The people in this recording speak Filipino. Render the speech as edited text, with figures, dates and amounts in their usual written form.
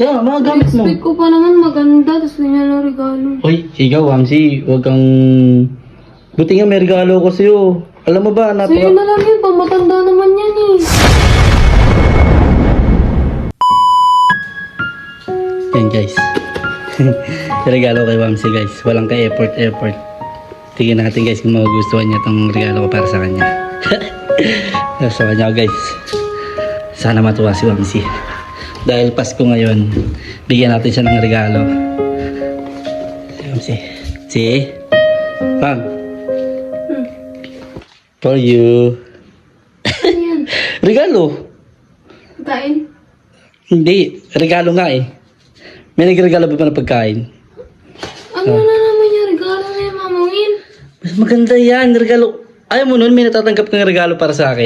Kaya nga, mga gamit mo. Expect ko pa naman maganda, tapos ganyan lang regalo. Uy, ikaw, Wamsi, huwag kang... Buti nga may regalo ko sa'yo. Alam mo ba, Sa'yo na lang yun, pamatanda naman yan eh. Yan guys. Regalo kay Wamsi guys. Walang ka-effort. Tingnan natin guys kung magugustuhan niya itong regalo ko para sa kanya. Sa kanya guys. Sana matuwa si Wamsi. Dahil Pasko ngayon, bigyan natin siya ng regalo. Si Wamsi. Si? Pam. For you. Ano yan? Regalo. Kain? Hindi. Regalo nga eh. May nagregalo ba na pagkain? Ano na naman yung regalo na yung mamawin? Mas maganda yan. Regalo. Ayaw mo nun, may natatanggap kang regalo para sa akin.